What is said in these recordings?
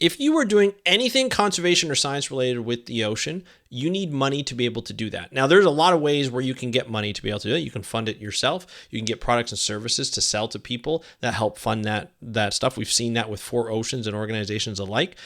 If you are doing anything conservation or science related with the ocean, you need money to be able to do that. Now, there's a lot of ways where you can get money to be able to do it. You can fund it yourself. You can get products and services to sell to people that help fund that stuff. We've seen that with 4Oceans and organizations alike.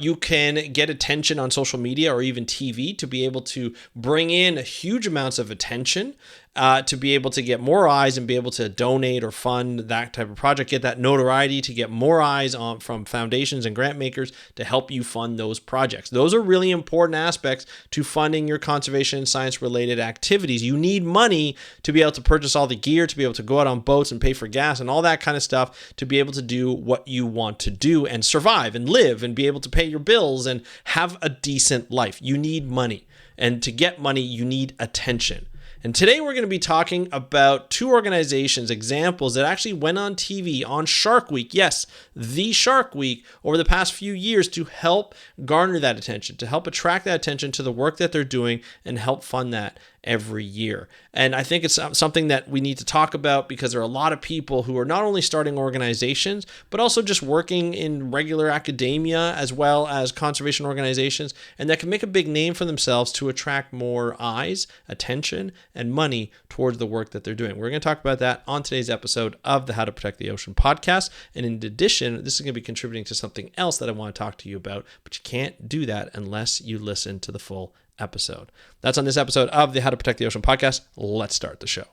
You can get attention on social media or even TV to be able to bring in huge amounts of attention, to be able to get more eyes and be able to donate or fund that type of project, get that notoriety to get more eyes on from foundations and grant makers to help you fund those projects. Those are really important aspects to funding your conservation and science related activities. You need money to be able to purchase all the gear, to be able to go out on boats and pay for gas and all that kind of stuff, to be able to do what you want to do and survive and live and be able to pay your bills and have a decent life. You need money. And to get money, you need attention. And today we're going to be talking about two organizations, examples that actually went on TV on Shark Week. Yes, the Shark Week over the past few years to help garner that attention, to help attract that attention to the work that they're doing and help fund that every year. And I think it's something that we need to talk about because there are a lot of people who are not only starting organizations, but also just working in regular academia as well as conservation organizations, and that can make a big name for themselves to attract more eyes, attention, and money towards the work that they're doing. We're going to talk about that on today's episode of the How to Protect the Ocean podcast. And in addition, this is going to be contributing to something else that I want to talk to you about, but you can't do that unless you listen to the full episode. That's on this episode of the How to Protect the Ocean podcast. Let's start the show.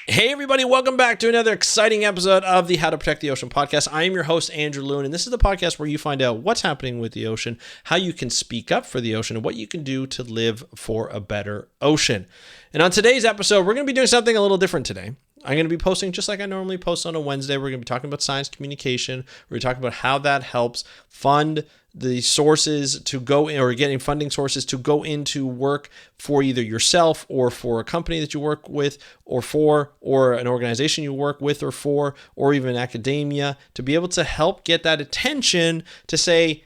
Hey everybody, welcome back to another exciting episode of the How to Protect the Ocean podcast. I am your host, Andrew Lewin, and this is the podcast where you find out what's happening with the ocean, how you can speak up for the ocean, and what you can do to live for a better ocean. And on today's episode, we're going to be doing something a little different today. I'm going to be posting just like I normally post on a Wednesday. We're going to be talking about science communication. We're going to talk about how that helps fund the sources to go in, or getting funding sources to go into work for either yourself or for a company that you work with or an organization you work with or even academia, to be able to help get that attention to say,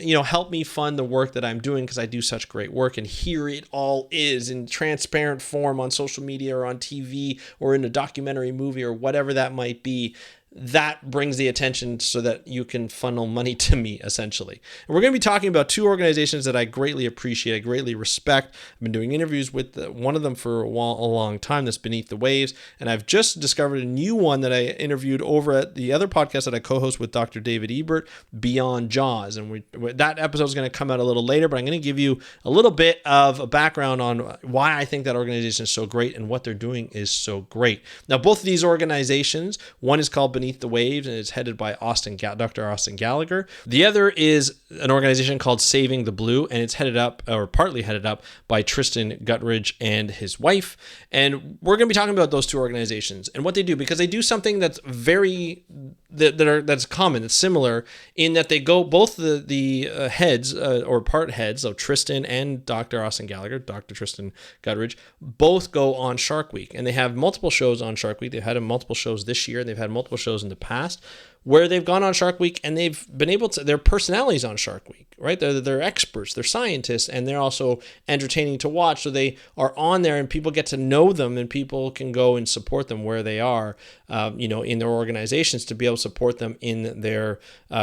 help me fund the work that I'm doing because I do such great work. And here it all is in transparent form on social media or on TV or in a documentary movie or whatever that might be. That brings the attention so that you can funnel money to me, essentially. And we're going to be talking about two organizations that I greatly appreciate, I greatly respect. I've been doing interviews with one of them for a long time, that's Beneath the Waves. And I've just discovered a new one that I interviewed over at the other podcast that I co-host with Dr. David Ebert, Beyond Jaws. And that episode is going to come out a little later, but I'm going to give you a little bit of a background on why I think that organization is so great and what they're doing is so great. Now, both of these organizations, one is called Beneath the Waves, and it's headed by Dr. Austin Gallagher. The other is an organization called Saving the Blue, and it's partly headed up by Tristan Guttridge and his wife. And we're going to be talking about those two organizations and what they do, because they do something that's that's common, that's similar, in that they go, both the heads or part heads, so Tristan and Dr. Austin Gallagher, Dr. Tristan Guttridge, both go on Shark Week, and they have multiple shows on Shark Week. They've had multiple shows this year, and they've had multiple shows in the past where they've gone on Shark Week and they've been able to, they're personalities on Shark Week, right? They're experts, they're scientists, and they're also entertaining to watch. So they are on there and people get to know them and people can go and support them where they are, in their organizations, to be able to support them in their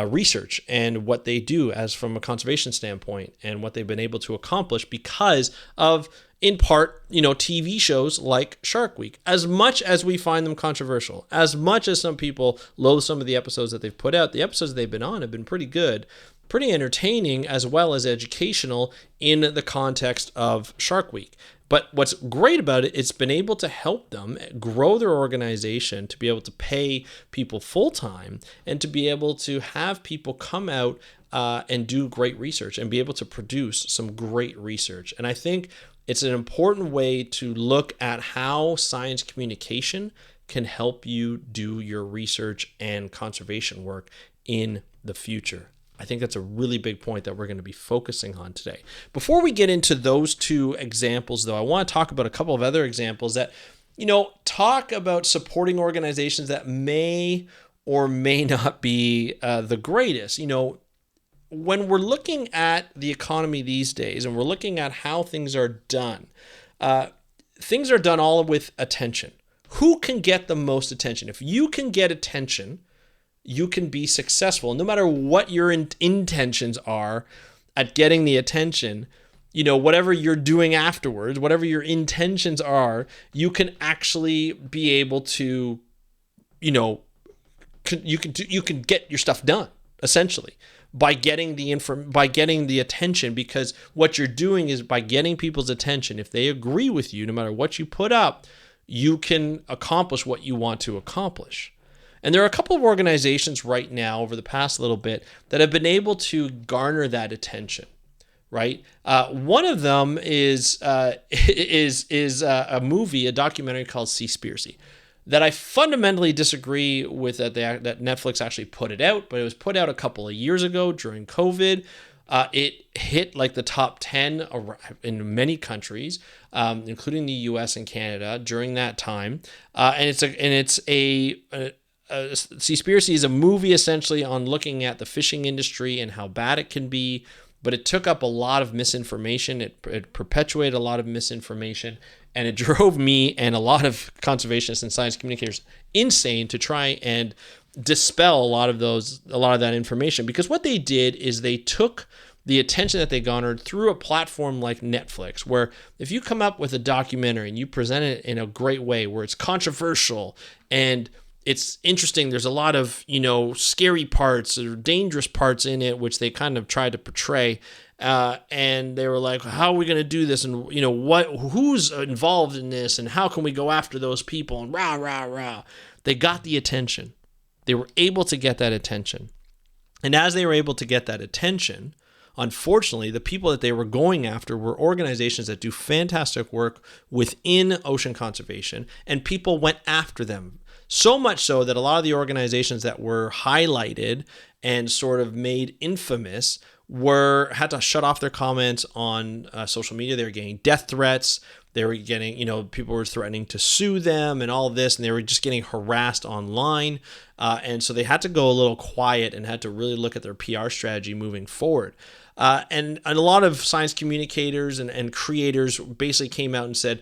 research and what they do as from a conservation standpoint and what they've been able to accomplish because of, in part, TV shows like Shark Week. As much as we find them controversial, as much as some people loathe some of the episodes that they've put out, the episodes they've been on have been pretty good, pretty entertaining, as well as educational in the context of Shark Week. But what's great about it, it's been able to help them grow their organization, to be able to pay people full-time and to be able to have people come out and do great research and be able to produce some great research. And I think it's an important way to look at how science communication can help you do your research and conservation work in the future. I think that's a really big point that we're going to be focusing on today. Before we get into those two examples, though, I want to talk about a couple of other examples that, talk about supporting organizations that may or may not be the greatest. When we're looking at the economy these days and we're looking at how things are done all with attention. Who can get the most attention? If you can get attention, you can be successful. No matter what your intentions are at getting the attention, whatever you're doing afterwards, whatever your intentions are, you can actually be able to, you can get your stuff done essentially by getting the attention, because what you're doing is by getting people's attention. If they agree with you, no matter what you put up, you can accomplish what you want to accomplish. And there are a couple of organizations right now over the past little bit that have been able to garner that attention, right? One of them is a movie, a documentary called Seaspiracy, that I fundamentally disagree with that Netflix actually put it out, but it was put out a couple of years ago during COVID. It hit like the top 10 in many countries, including the US and Canada during that time. Seaspiracy is a movie essentially on looking at the fishing industry and how bad it can be, but it took up a lot of misinformation. It perpetuated a lot of misinformation, and it drove me and a lot of conservationists and science communicators insane to try and dispel a lot of that information. Because what they did is they took the attention that they garnered through a platform like Netflix, where if you come up with a documentary and you present it in a great way, where it's controversial and it's interesting, there's a lot of, scary parts or dangerous parts in it, which they kind of tried to portray. And they were like, how are we going to do this? And, who's involved in this? And how can we go after those people? And rah, rah, rah. They got the attention. They were able to get that attention. And as they were able to get that attention, unfortunately, the people that they were going after were organizations that do fantastic work within ocean conservation, and people went after them. So much so that a lot of the organizations that were highlighted and sort of made infamous had to shut off their comments on social media. They were getting death threats. They were getting, people were threatening to sue them and all of this, and they were just getting harassed online. And so they had to go a little quiet and had to really look at their PR strategy moving forward. And a lot of science communicators and creators basically came out and said,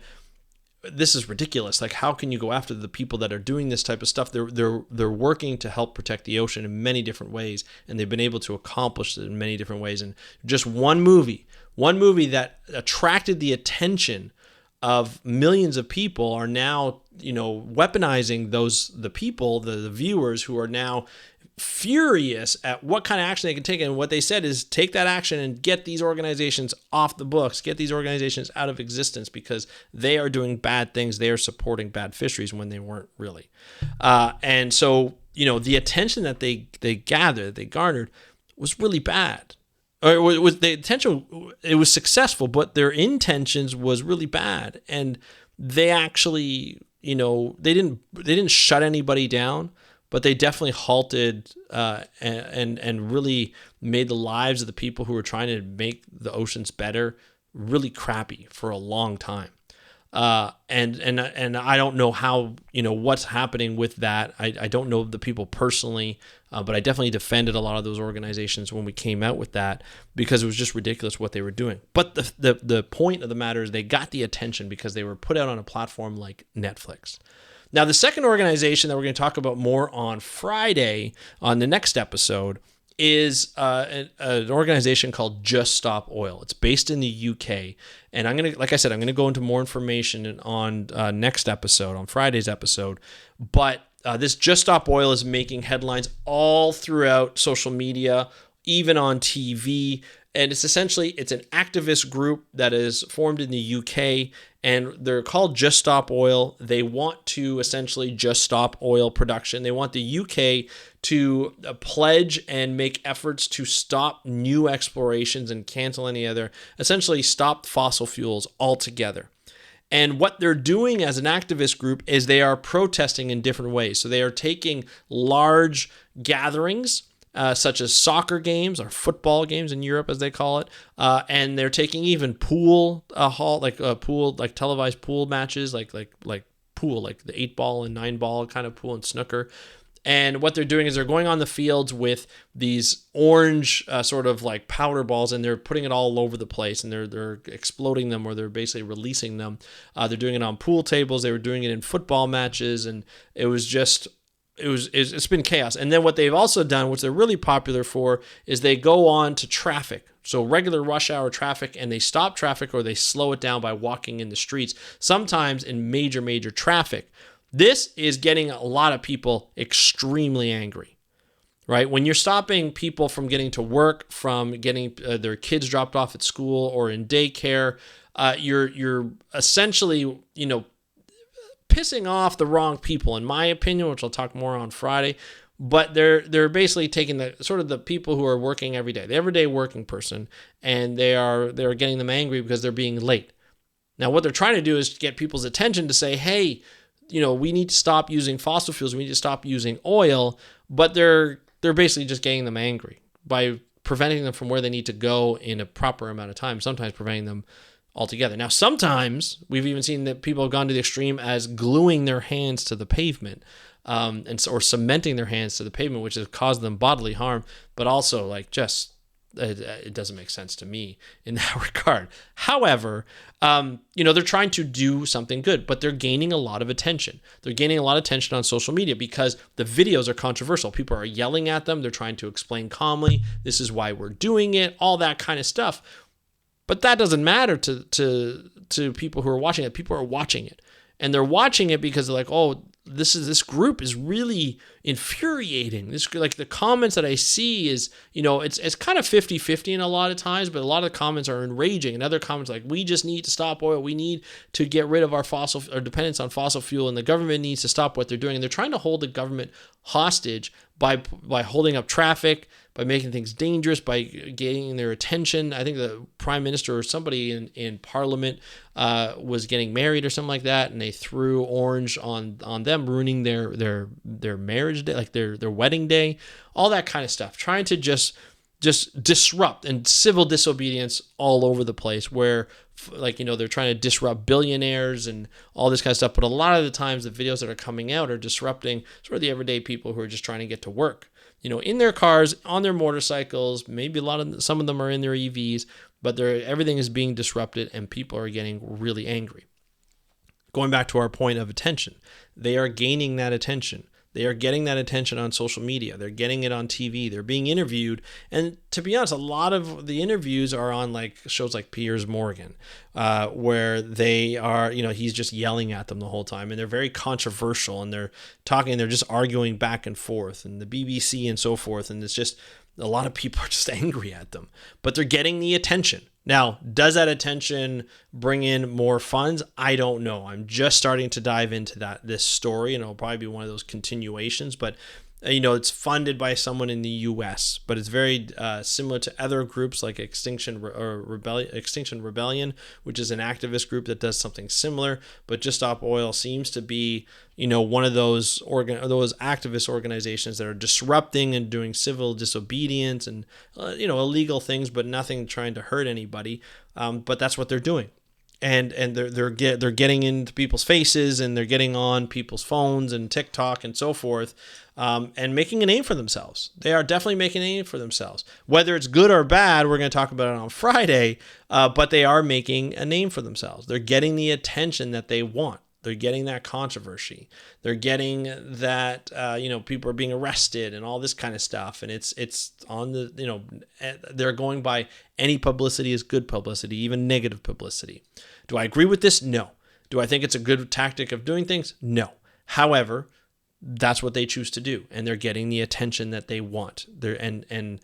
this is ridiculous. Like, how can you go after the people that are doing this type of stuff? They're working to help protect the ocean in many different ways, and they've been able to accomplish it in many different ways. And just one movie that attracted the attention of millions of people are now, weaponizing the viewers who are now furious at what kind of action they can take. And what they said is, take that action and get these organizations off the books, get these organizations out of existence, because they are doing bad things. They are supporting bad fisheries when they weren't really. And so, the attention that they garnered was really bad. Or it was the attention, it was successful, but their intentions was really bad. And they actually, they didn't shut anybody down, but they definitely halted and really made the lives of the people who were trying to make the oceans better really crappy for a long time. And I don't know how, what's happening with that. I don't know the people personally, but I definitely defended a lot of those organizations when we came out with that, because it was just ridiculous what they were doing. But the point of the matter is, they got the attention because they were put out on a platform like Netflix. Now, the second organization that we're going to talk about more on Friday on the next episode is an organization called Just Stop Oil. It's based in the UK. And I'm going to go into more information on next episode, on Friday's episode. But this Just Stop Oil is making headlines all throughout social media, even on TV. And it's an activist group that is formed in the UK, and they're called Just Stop Oil. They want to essentially just stop oil production. They want the UK to pledge and make efforts to stop new explorations and cancel any other, essentially stop fossil fuels altogether. And what they're doing as an activist group is they are protesting in different ways. So they are taking large gatherings, such as soccer games or football games in Europe, as they call it, and they're taking even televised pool matches, like pool, like the 8-ball and 9-ball kind of pool and snooker. And what they're doing is they're going on the fields with these orange sort of like powder balls, and they're putting it all over the place, and they're exploding them, or they're basically releasing them. They're doing it on pool tables. They were doing it in football matches, and it was just it's been chaos. And then what they've also done, which they're really popular for, is they go on to traffic. So regular rush hour traffic, and they stop traffic or they slow it down by walking in the streets, sometimes in major traffic. This is getting a lot of people extremely angry, right? When you're stopping people from getting to work, from getting their kids dropped off at school or in daycare, you're essentially, pissing off the wrong people, in my opinion, which I'll talk more on Friday. But they're basically taking the sort of the people who are working every day, the everyday working person, and they're getting them angry because they're being late. Now, what they're trying to do is get people's attention to say, hey, we need to stop using fossil fuels, we need to stop using oil, but they're basically just getting them angry by preventing them from where they need to go in a proper amount of time, sometimes preventing them altogether. Now, sometimes we've even seen that people have gone to the extreme as gluing their hands to the pavement, or cementing their hands to the pavement, which has caused them bodily harm, but also it doesn't make sense to me in that regard. However, they're trying to do something good, but they're gaining a lot of attention. They're gaining a lot of attention on social media because the videos are controversial. People are yelling at them. They're trying to explain calmly, this is why we're doing it, all that kind of stuff. But that doesn't matter to people who are watching it. People are watching it, and they're watching it because they're like, oh, this group is really infuriating. This, like, the comments that I see is, it's kind of 50-50 in a lot of times, but a lot of the comments are enraging. And other comments like, we just need to stop oil. We need to get rid of our dependence on fossil fuel, and the government needs to stop what they're doing. And they're trying to hold the government hostage by holding up traffic, by making things dangerous, by getting their attention. I think the prime minister or somebody in parliament was getting married or something like that, and they threw orange on them, ruining their marriage day, like their wedding day, all that kind of stuff, trying to just disrupt, and civil disobedience all over the place, where they're trying to disrupt billionaires and all this kind of stuff. But a lot of the times the videos that are coming out are disrupting sort of the everyday people who are just trying to get to work, in their cars, on their motorcycles. Maybe some of them are in their EVs, but everything is being disrupted and people are getting really angry. Going back to our point of attention, they are gaining that attention. They are getting that attention on social media. They're getting it on TV. They're being interviewed. And to be honest, a lot of the interviews are on shows like Piers Morgan, where they are, he's just yelling at them the whole time. And they're very controversial, and they're just arguing back and forth, and the BBC and so forth. And it's just, a lot of people are just angry at them, but they're getting the attention. Now, does that attention bring in more funds? I don't know. I'm just starting to dive into this story, and it'll probably be one of those continuations. But it's funded by someone in the U.S., but it's very similar to other groups like Extinction Rebellion, which is an activist group that does something similar. But Just Stop Oil seems to be, one of those activist organizations that are disrupting and doing civil disobedience and illegal things, but nothing trying to hurt anybody. But that's what they're doing. And they're getting into people's faces, and they're getting on people's phones and TikTok and so forth, and making a name for themselves. They are definitely making a name for themselves. Whether it's good or bad, we're going to talk about it on Friday, but they are making a name for themselves. They're getting the attention that they want. They're getting that controversy. They're getting that, people are being arrested and all this kind of stuff. And it's on the, they're going by any publicity is good publicity, even negative publicity. Do I agree with this? No. Do I think it's a good tactic of doing things? No. However, that's what they choose to do, and they're getting the attention that they want. And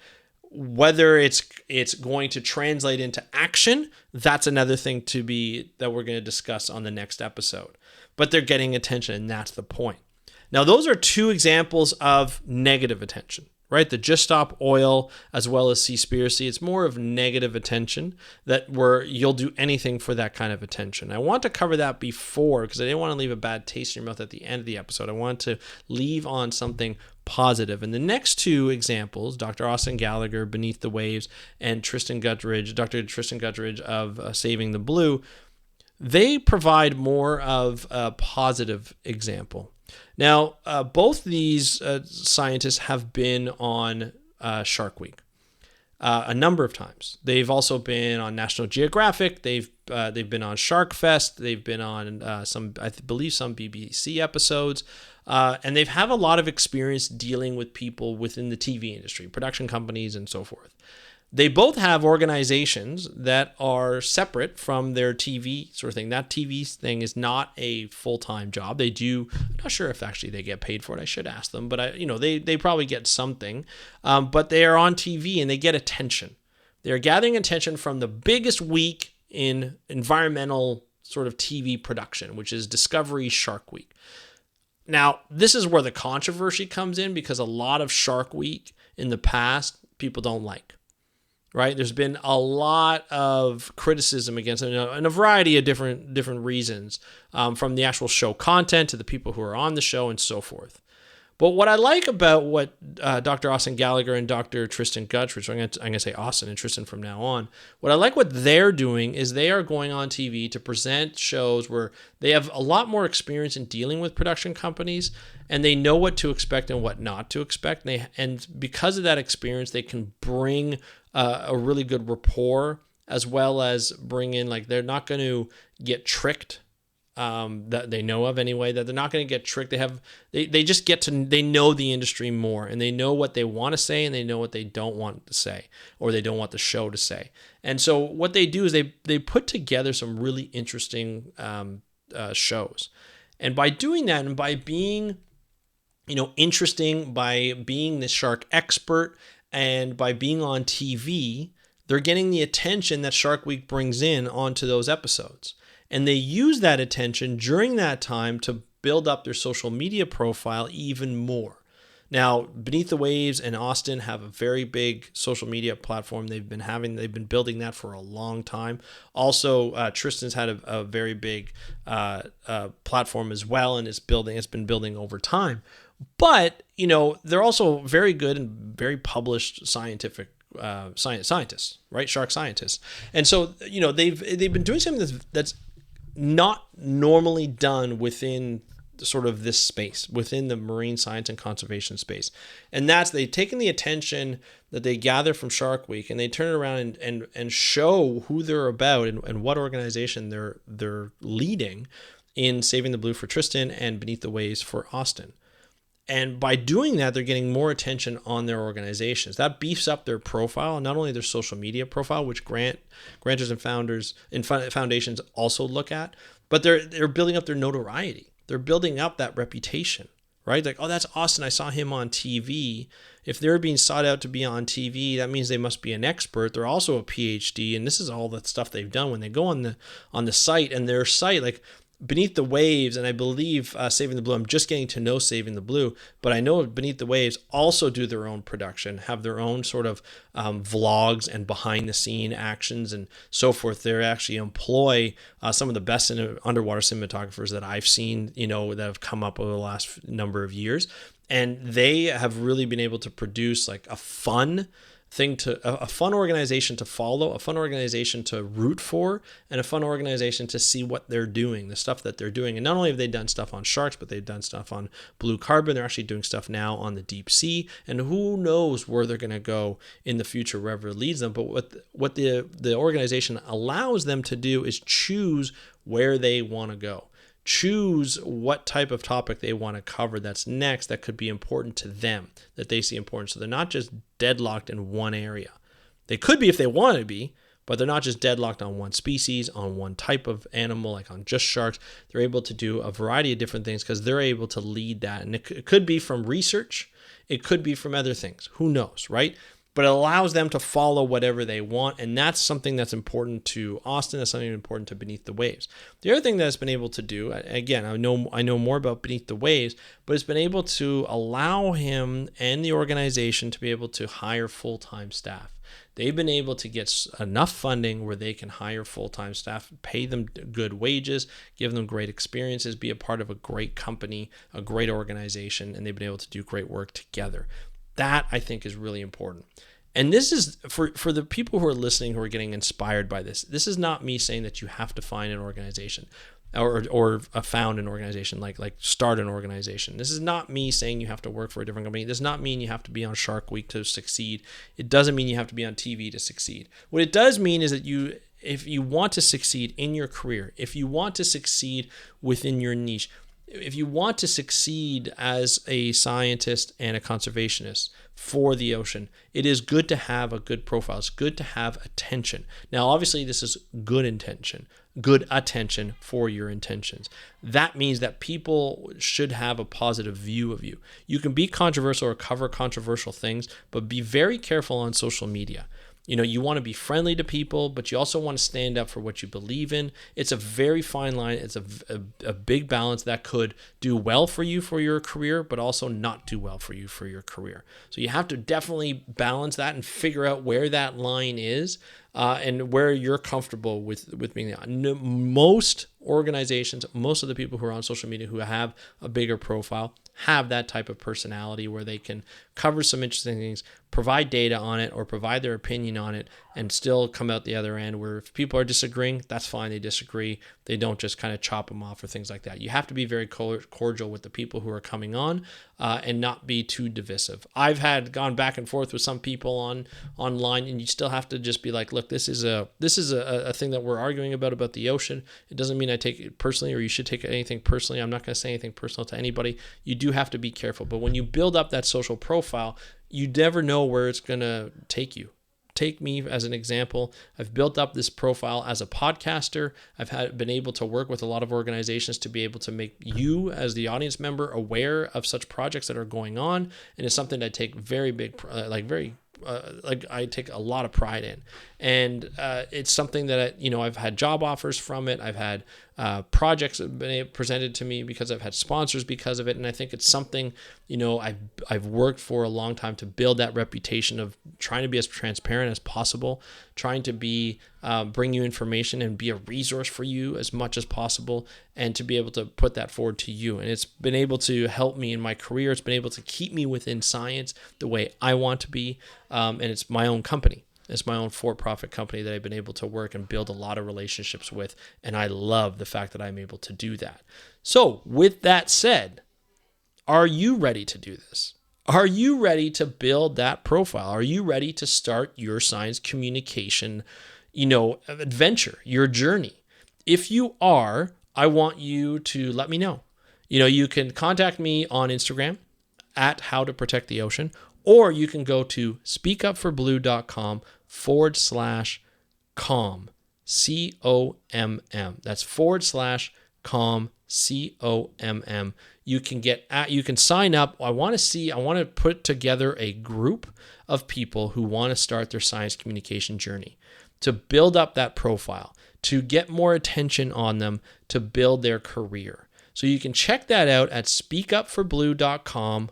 whether it's going to translate into action, that's another thing that we're going to discuss on the next episode. But they're getting attention, and that's the point. Now, those are two examples of negative attention, right? The Just Stop Oil as well as Seaspiracy. It's more of negative attention where you'll do anything for that kind of attention. I want to cover that before, because I didn't want to leave a bad taste in your mouth at the end of the episode. I want to leave on something positive. And the next two examples, Dr. Austin Gallagher, Beneath the Waves, and Dr. Tristan Gutteridge of Saving the Blue, they provide more of a positive example. Now, both these scientists have been on Shark Week. a number of times. They've also been on National Geographic. They've been on Shark Fest. They've been on some BBC episodes, and they've have a lot of experience dealing with people within the TV industry, production companies, and so forth. They both have organizations that are separate from their TV sort of thing. That TV thing is not a full-time job. They do, I'm not sure if actually they get paid for it. I should ask them, but they probably get something. But they are on TV and they get attention. They're gathering attention from the biggest week in environmental sort of TV production, which is Discovery Shark Week. Now, this is where the controversy comes in because a lot of Shark Week in the past people don't like. Right? There's been a lot of criticism against it, and a variety of different reasons, from the actual show content to the people who are on the show and so forth. But what I like about what Dr. Austin Gallagher and Dr. Tristan Gutteridge, I'm going to say Austin and Tristan from now on, what I like what they're doing is they are going on TV to present shows where they have a lot more experience in dealing with production companies, and they know what to expect and what not to expect. And because of that experience, they can bring a really good rapport, as well as bring in, like, they're not going to get tricked, that they know of anyway, that they're not going to get tricked. They just get to, they know the industry more, and they know what they want to say, and they know what they don't want to say, or they don't want the show to say. And so what they do is they put together some really interesting shows. And by doing that, and by being, interesting, by being the shark expert, and by being on TV, they're getting the attention that Shark Week brings in onto those episodes. And they use that attention during that time to build up their social media profile even more. Now, Beneath the Waves and Austin have a very big social media platform. They've been building that for a long time. Also, Tristan's had a very big platform as well, and it's been building over time. But, they're also very good and very published scientific scientists, right? Shark scientists. And so, they've been doing something that's not normally done within sort of this space, within the marine science and conservation space. And that's, they've taken the attention that they gather from Shark Week, and they turn it around and show who they're about and what organization they're leading in Saving the Blue for Tristan and Beneath the Waves for Austin. And by doing that, they're getting more attention on their organizations. That beefs up their profile, not only their social media profile, which grantors and founders and foundations also look at, but they're building up their notoriety. They're building up that reputation, right? Like, oh, that's Austin. I saw him on TV. If they're being sought out to be on TV, that means they must be an expert. They're also a PhD, and this is all the stuff they've done when they go on the site, and their site, like, Beneath the Waves, and I believe Saving the Blue, I'm just getting to know Saving the Blue, but I know Beneath the Waves also do their own production, have their own sort of vlogs and behind the scene actions and so forth. They actually employ some of the best underwater cinematographers that I've seen, that have come up over the last number of years. And they have really been able to produce like a fun organization to follow, a fun organization to root for, and a fun organization to see what they're doing, the stuff that they're doing. And not only have they done stuff on sharks, but they've done stuff on blue carbon. They're actually doing stuff now on the deep sea, and who knows where they're going to go in the future, wherever it leads them. But what the organization allows them to do is choose where they want to go. Choose what type of topic they want to cover that's next that could be important to them, that they see important. So they're not just deadlocked in one area. They could be if they want to be, but they're not just deadlocked on one species, on one type of animal, like on just sharks. They're able to do a variety of different things because they're able to lead that. And it could be from research. It could be from other things. Who knows, right? But it allows them to follow whatever they want, and that's something that's important to Austin. That's something important to Beneath the Waves. The other thing that it's been able to do, again, I know more about Beneath the Waves, but it's been able to allow him and the organization to be able to hire full-time staff. They've been able to get enough funding where they can hire full-time staff, pay them good wages, give them great experiences, be a part of a great company, a great organization, and they've been able to do great work together. That, I think, is really important. And this is, for the people who are listening who are getting inspired by this, this is not me saying that you have to find an organization. or found an organization, like start an organization. This is not me saying you have to work for a different company. This does not mean you have to be on Shark Week to succeed. It doesn't mean you have to be on TV to succeed. What it does mean is that if you want to succeed in your career, if you want to succeed within your niche, if you want to succeed as a scientist and a conservationist for the ocean, it is good to have a good profile. It's good to have attention. Now, obviously, this is good attention for your intentions. That means that people should have a positive view of you. You can be controversial or cover controversial things, but be very careful on social media. You want to be friendly to people, but you also want to stand up for what you believe in. It's a very fine line. It's a big balance that could do well for you for your career, but also not do well for you for your career. So you have to definitely balance that and figure out where that line is and where you're comfortable with being there. Most organizations, most of the people who are on social media who have a bigger profile have that type of personality where they can cover some interesting things, provide data on it, or provide their opinion on it, and still come out the other end where if people are disagreeing, that's fine. They disagree. They don't just kind of chop them off or things like that. You have to be very cordial with the people who are coming on and not be too divisive. I've gone back and forth with some people online, and you still have to just be like, look, this is a thing that we're arguing about the ocean. It doesn't mean I take it personally, or you should take anything personally. I'm not going to say anything personal to anybody. You do have to be careful. But when you build up that social profile, you never know where it's going to take you. Take me as an example. I've built up this profile as a podcaster. I've been able to work with a lot of organizations to be able to make you as the audience member aware of such projects that are going on. And it's something that I take I take a lot of pride in. And it's something that, I've had job offers from it. I've had projects that have been presented to me because I've had sponsors because of it. And I think it's something, I've worked for a long time to build that reputation of trying to be as transparent as possible, trying to be bring you information and be a resource for you as much as possible, and to be able to put that forward to you. And it's been able to help me in my career. It's been able to keep me within science the way I want to be. And it's my own company. It's my own for-profit company that I've been able to work and build a lot of relationships with. And I love the fact that I'm able to do that. So with that said, are you ready to do this? Are you ready to build that profile? Are you ready to start your science communication, adventure, your journey? If you are, I want you to let me know. You can contact me on Instagram at How to Protect the Ocean, or you can go to speakupforblue.com/COMM, COMM. That's /COMM, COMM. You can sign up. I want to put together a group of people who want to start their science communication journey, to build up that profile, to get more attention on them, to build their career. So you can check that out at speakupforblue.com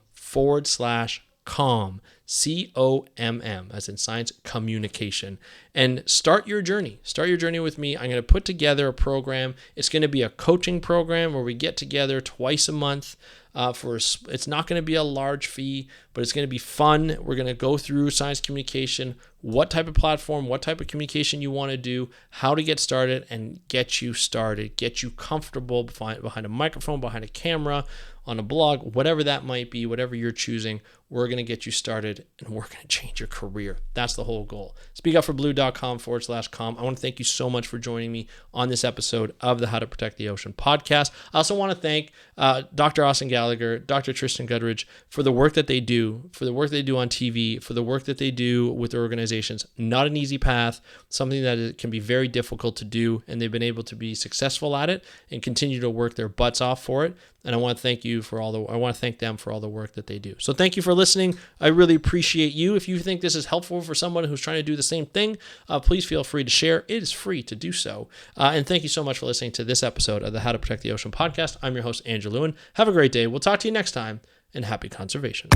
/COMM, COMM, as in science communication, and start your journey. Start your journey with me. I'm going to put together a program. It's going to be a coaching program where we get together twice a month. It's not going to be a large fee, but it's going to be fun. We're going to go through science communication, what type of platform, what type of communication you want to do, how to get started, and get you started, get you comfortable behind a microphone, behind a camera, on a blog, whatever that might be, whatever you're choosing. We're going to get you started, and we're going to change your career. That's the whole goal. Speakupforblue.com /COMM. I want to thank you so much for joining me on this episode of the How to Protect the Ocean podcast. I also want to thank Dr. Austin Gallagher, Dr. Tristan Gudridge for the work that they do, on TV, for the work that they do with their organizations. Not an easy path, something that can be very difficult to do, and they've been able to be successful at it and continue to work their butts off for it. And I want to thank them for all the work that they do. So thank you for listening. I really appreciate you. If you think this is helpful for someone who's trying to do the same thing, please feel free to share. It is free to do so. And thank you so much for listening to this episode of the How to Protect the Ocean podcast. I'm your host, Andrew Lewin. Have a great day. We'll talk to you next time, and happy conservation.